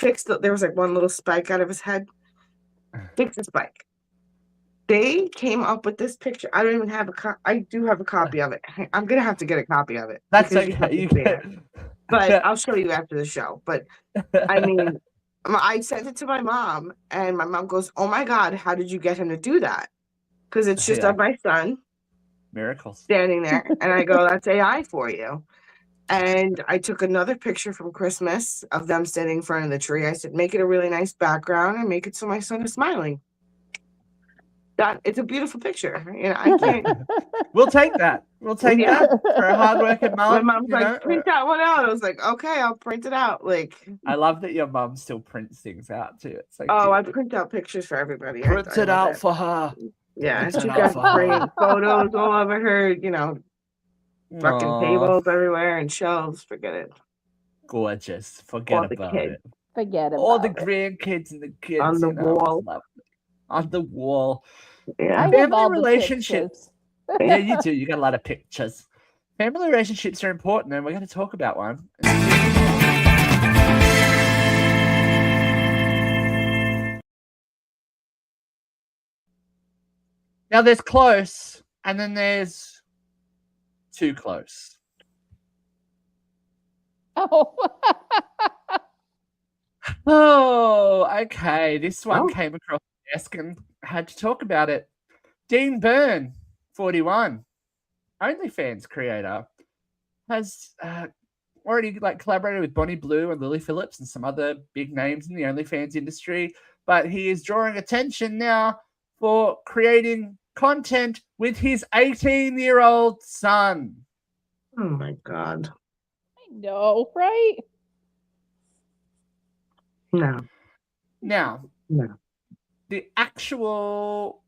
there was like one little spike out of his head. Fix the spike. They came up with this picture. I don't even have I do have a copy of it. I'm going to have to get a copy of it. That's okay. But I'll show you after the show. But I mean, I sent it to my mom, and my mom goes, oh my God, how did you get him to do that? Because it's just of my son. Miracles. Standing there. And I go, that's AI for you. And I took another picture from Christmas of them standing in front of the tree. I said, make it a really nice background and make it so my son is smiling. It's a beautiful picture. You know, I can't. We'll take that. We'll take that for a hardworking mom. My mom's like, print that one out. I was like, okay, I'll print it out. Like, I love that your mom still prints things out too. It's like, I print out pictures for everybody. Print it out for her. Yeah, she got bringing photos all over her. You know, fucking tables everywhere and shelves. Forget it. Gorgeous. Forget about it. Forget about all the grandkids and the kids on the wall. On the wall. Yeah. I love Family all the relationships. pictures. Yeah, you do. You got a lot of pictures. Family relationships are important, and we're going to talk about one. Now, there's close, and then there's too close. Oh. Oh, okay. This one Oh. came across the desk and had to talk about it. Dean Byrne, 41, OnlyFans creator, has already collaborated with Bonnie Blue and Lily Phillips and some other big names in the OnlyFans industry, but he is drawing attention now for creating content with his 18-year-old son. Oh my God. I know, right? No. Now, No. the actual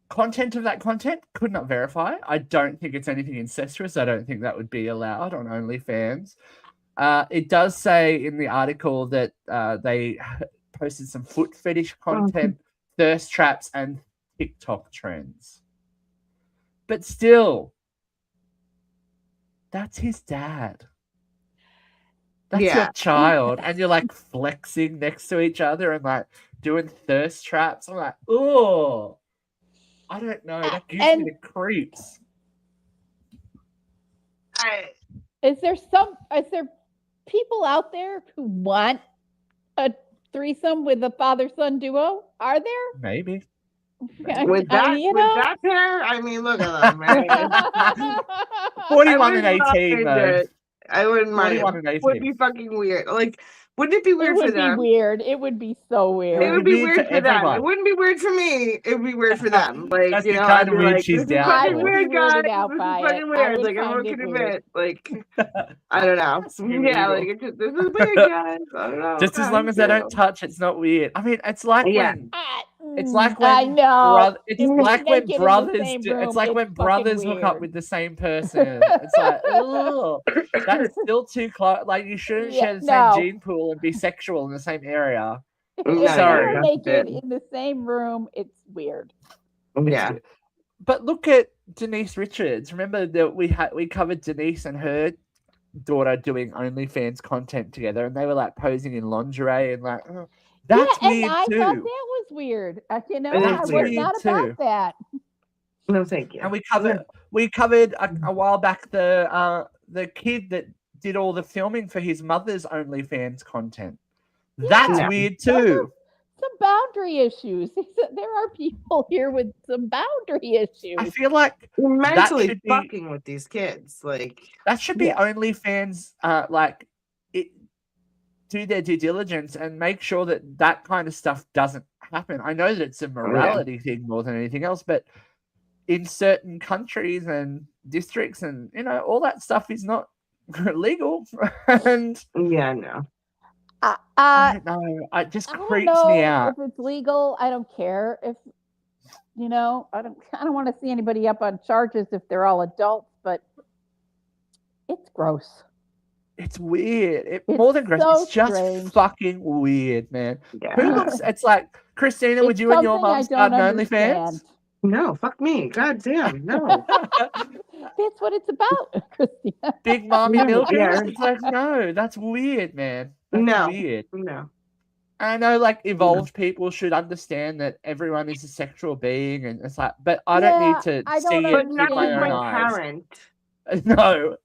content of that content could not verify. I don't think it's anything incestuous. I don't think that would be allowed on OnlyFans. It does say in the article that they posted some foot fetish content, thirst traps, and TikTok trends. But still, that's his dad. That's your child. And you're flexing next to each other and doing thirst traps. I'm like, oh, I don't know. That gives me the creeps. Is there people out there who want a threesome with a father-son duo? Are there? Maybe. With that pair, I mean, look at them, man. 41 and 18, though. I wouldn't mind. 41 and 18. It would be fucking weird. Wouldn't it be weird for them? It would be weird. It would be so weird. It would be weird for them. It wouldn't be weird for me. It would be weird for them. That's the kind of weird she's down for. Fucking weird, guys. This is fucking weird. Everyone can admit. I don't know. Yeah, this is weird, guys. I don't know. Just as long as they don't touch, it's not weird. I mean, it's like when it's like when I know. It's like when brothers it's like when brothers hook up with the same person. It's like, oh, that's still too close. You shouldn't share the same gene pool and be sexual in the same area. Sorry, if naked in the same room, it's weird. Yeah, but look at Denise Richards. Remember that we covered Denise and her daughter doing OnlyFans content together, and they were posing in lingerie and that's weird and I too. thought that was weird. I was not about that. No, thank you. And we covered a while back the kid that did all the filming for his mother's OnlyFans content. That's weird too. Some boundary issues. There are people here with some boundary issues. I feel like you're mentally fucking with these kids. That should be OnlyFans. Do their due diligence and make sure that kind of stuff doesn't happen. I know that it's a morality thing more than anything else, but in certain countries and districts and all that stuff is not legal. And no. I don't know. It just creeps me out. If it's legal, I don't care. If I don't want to see anybody up on charges if they're all adults, but it's gross. It's weird. More than gross. It's just fucking weird, man. Yeah. Who looks? It's like Christina. Would you and your mom start an OnlyFans? No, fuck me. God damn, no. That's what it's about, Christina. Big mommy milkers. It's no, that's weird, man. That's weird. No. I know, evolved people should understand that everyone is a sexual being, and it's but I don't need to see it with my own eyes. Parent. No.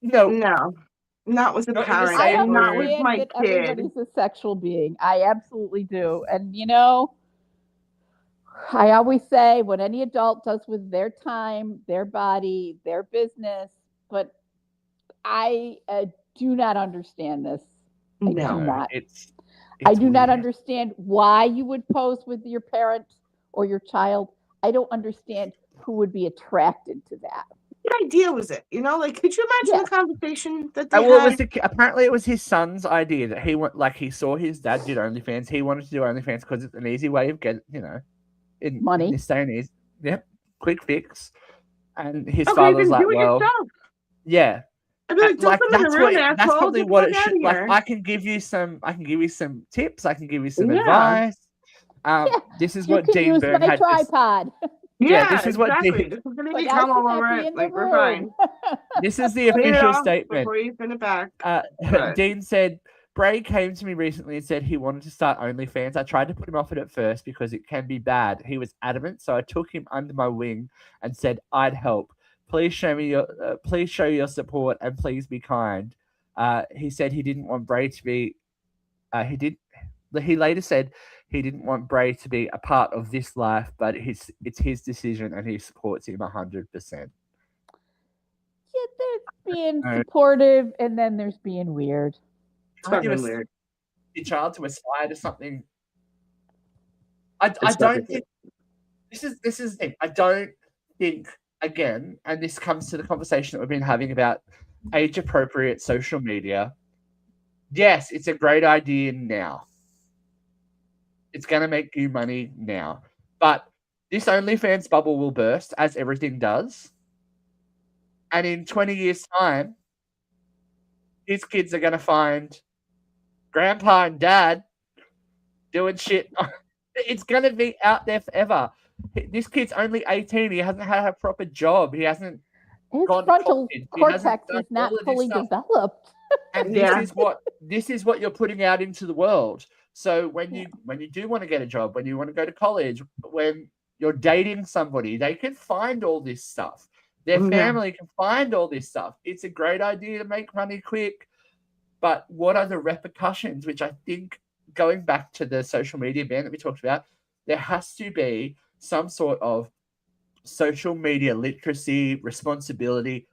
Not with a parent. I am not with my that kid. Everybody's a sexual being. I absolutely do. And I always say what any adult does with their time, their body, their business. But I do not understand this. I do not. I do not understand why you would pose with your parent or your child. I don't understand who would be attracted to that. What idea was it? Could you imagine the conversation that they had? Apparently, it was his son's idea that he went. He saw his dad did OnlyFans. He wanted to do OnlyFans because it's an easy way of getting, money. In this day and age. Yep, quick fix. And his father was like, "Well, yeah." That's probably what it should. I can give you some tips. I can give you some advice. This is you what can Dean use Byrne my had. tripod. Yeah, this is what exactly. Dean. This is gonna But be I cum all should not over be it. in the Like we're room. fine. This is the Clean it official off statement. before you send it back. But Dean said, Bray came to me recently and said he wanted to start OnlyFans. I tried to put him off it at first because it can be bad. He was adamant, so I took him under my wing and said I'd help. Please show your support and please be kind. He said he didn't want Bray to be. He later said he didn't want Bray to be a part of this life, but it's his decision and he supports him 100%. Yeah, there's being supportive and then there's being weird. it's fucking weird. Your child to aspire to something. I don't think this is the thing. I don't think, again, and this comes to the conversation that we've been having about age appropriate social media. Yes, it's a great idea now. It's going to make you money now. But this OnlyFans bubble will burst, as everything does. And in 20 years' time, his kids are going to find grandpa and dad doing shit. It's going to be out there forever. This kid's only 18. He hasn't had a proper job. He hasn't His gone frontal to college. cortex is not fully developed. And this is what you're putting out into the world. So when you do want to get a job, when you want to go to college, when you're dating somebody, they can find all this stuff. Their family can find all this stuff. It's a great idea to make money quick. But what are the repercussions? Which I think, going back to the social media ban that we talked about, there has to be some sort of social media literacy, responsibility.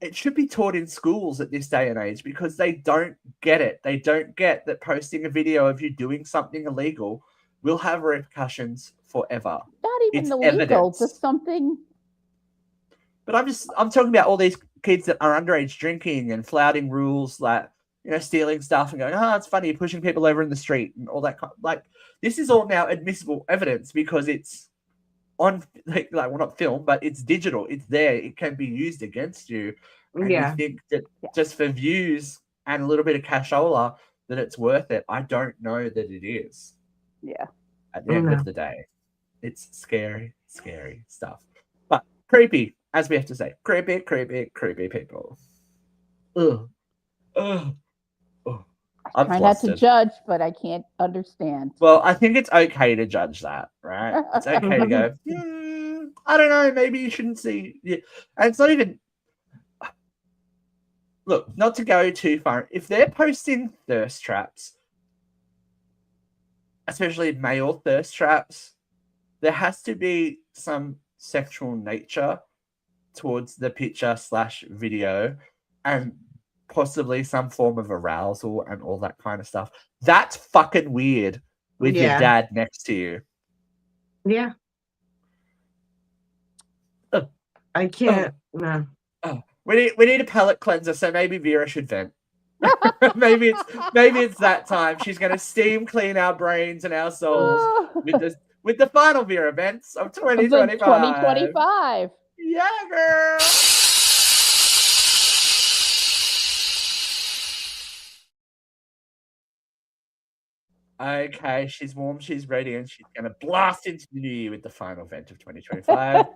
It should be taught in schools at this day and age because they don't get it. They don't get that posting a video of you doing something illegal will have repercussions forever. Not even illegal, just something. But I'm talking about all these kids that are underage drinking and flouting rules, like, stealing stuff and going, it's funny, pushing people over in the street and all that. Like, this is all now admissible evidence because it's on, not film, but it's digital. It's there. It can be used against you. And you think that just for views and a little bit of cashola that it's worth it. I don't know that it is. Yeah. At the end of the day, it's scary, scary stuff. But creepy, as we have to say. Creepy, creepy, creepy people. Ugh. Ugh. I try not to judge, but I can't understand. Well, I think it's okay to judge that, right? It's okay to go, I don't know, maybe you shouldn't see. Yeah. And it's not even... Look, not to go too far. If they're posting thirst traps, especially male thirst traps, there has to be some sexual nature towards the picture/video and possibly some form of arousal and all that kind of stuff. That's fucking weird with your dad next to you. Yeah. I can't. No. We need a palate cleanser, so maybe Vera should vent. maybe it's that time. She's gonna steam clean our brains and our souls with the final Vera vents of 2025. 2025. Yeah, girl. Okay, she's warm, she's ready, and she's going to blast into the new year with the final event of 2025.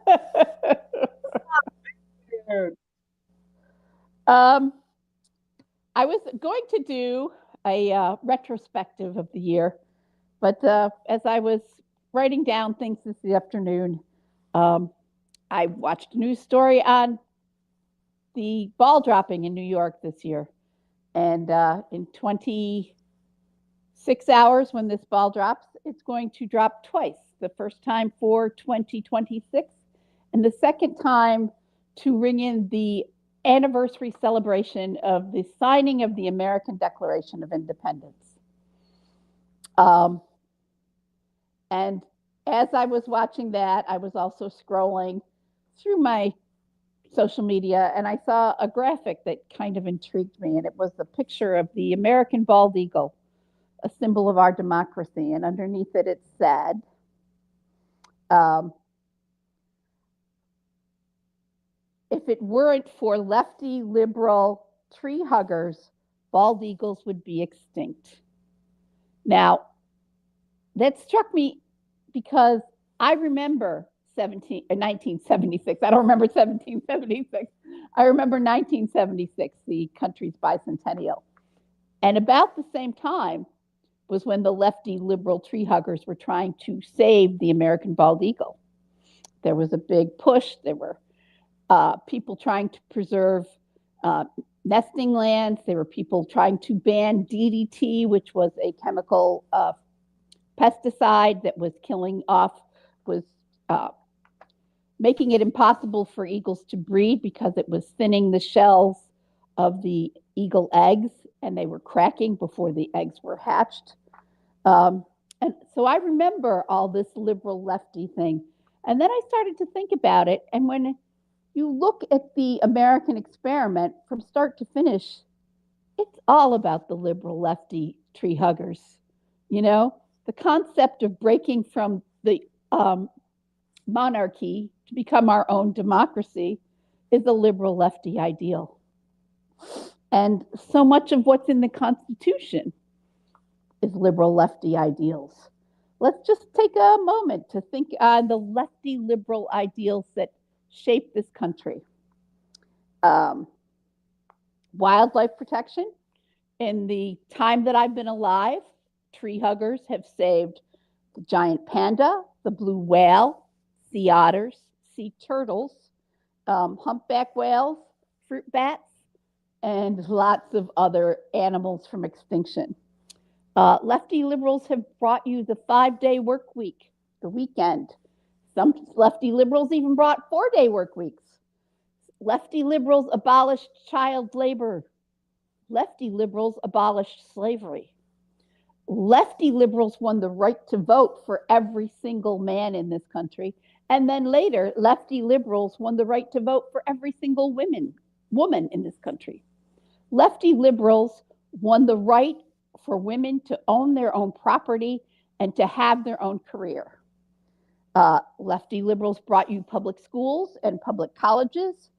I was going to do a retrospective of the year, but as I was writing down things this afternoon, I watched a news story on the ball dropping in New York this year. And in 26 hours, when this ball drops, it's going to drop twice. The first time for 2026, and the second time to ring in the anniversary celebration of the signing of the American Declaration of Independence. And as I was watching that, I was also scrolling through my social media, and I saw a graphic that kind of intrigued me, and it was a picture of the American bald eagle, a symbol of our democracy, and underneath it, it said, if it weren't for lefty liberal tree huggers, bald eagles would be extinct. Now, that struck me because I remember 1976. I don't remember 1776. I remember 1976, the country's bicentennial. And about the same time was when the lefty liberal tree huggers were trying to save the American bald eagle. There was a big push. There were people trying to preserve nesting lands. There were people trying to ban DDT, which was a chemical pesticide that was making it impossible for eagles to breed because it was thinning the shells of the eagle eggs, and they were cracking before the eggs were hatched. And so I remember all this liberal lefty thing. And then I started to think about it. And when you look at the American experiment from start to finish, it's all about the liberal lefty tree huggers. You know, the concept of breaking from the monarchy to become our own democracy is a liberal lefty ideal. And so much of what's in the Constitution is liberal lefty ideals. Let's just take a moment to think on the lefty liberal ideals that shape this country. Wildlife protection. In the time that I've been alive, tree huggers have saved the giant panda, the blue whale, sea otters, sea turtles, humpback whales, fruit bats, and lots of other animals from extinction. Lefty liberals have brought you the 5-day work week, the weekend. Some lefty liberals even brought 4-day work weeks. Lefty liberals abolished child labor. Lefty liberals abolished slavery. Lefty liberals won the right to vote for every single man in this country. And then later, lefty liberals won the right to vote for every single woman in this country. Lefty liberals won the right for women to own their own property and to have their own career. Lefty liberals brought you public schools and public colleges.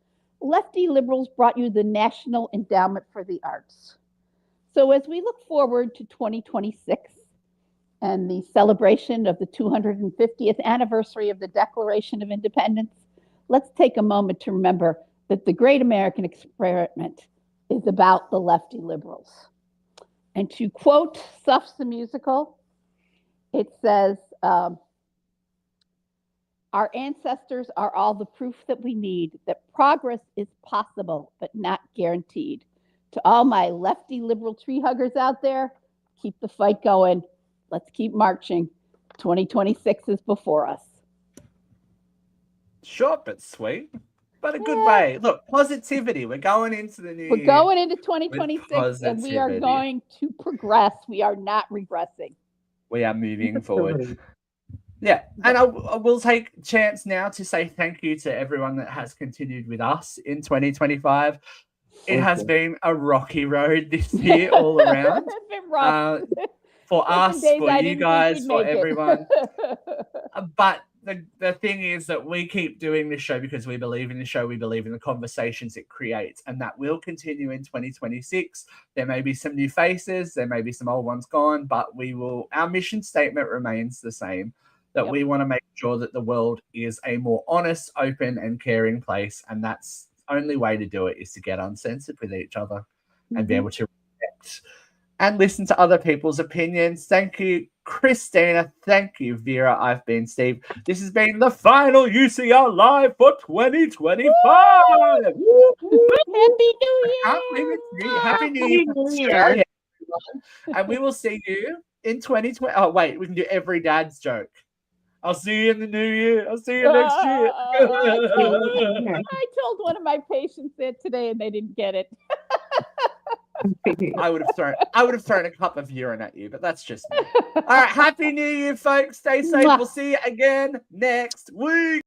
Lefty liberals brought you the National Endowment for the Arts. So as we look forward to 2026 and the celebration of the 250th anniversary of the Declaration of Independence, let's take a moment to remember that the great American experiment is about the lefty liberals. And to quote Suffs the Musical, it says, our ancestors are all the proof that we need that progress is possible, but not guaranteed. To all my lefty liberal tree huggers out there, keep the fight going. Let's keep marching. 2026 is before us. Short but sweet, but a good way. Look, positivity. We're going into the new year. We're going into 2026 and we are going to progress. We are not regressing. We are moving forward. Yeah, and I will take a chance now to say thank you to everyone that has continued with us in 2025. It has been a rocky road this year all around. It's been rough. For us, for you guys, for everyone. But the thing is that we keep doing this show because we believe in the show. We believe in the conversations it creates, and that will continue in 2026. There may be some new faces. There may be some old ones gone, but our mission statement remains the same. That we want to make sure that the world is a more honest, open, and caring place. And that's the only way to do it is to get uncensored with each other and be able to respect and listen to other people's opinions. Thank you, Christina. Thank you, Vera. I've been Steve. This has been the final UCR Live for 2025. Happy New Year! Happy New Year, Australia, everyone. And we will see you in 2020. Oh, wait, we can do every dad's joke. I'll see you in the new year. I'll see you next year. I told one of my patients that today and they didn't get it. I would have thrown a cup of urine at you, but that's just me. All right, happy New Year, folks. Stay safe. We'll see you again next week.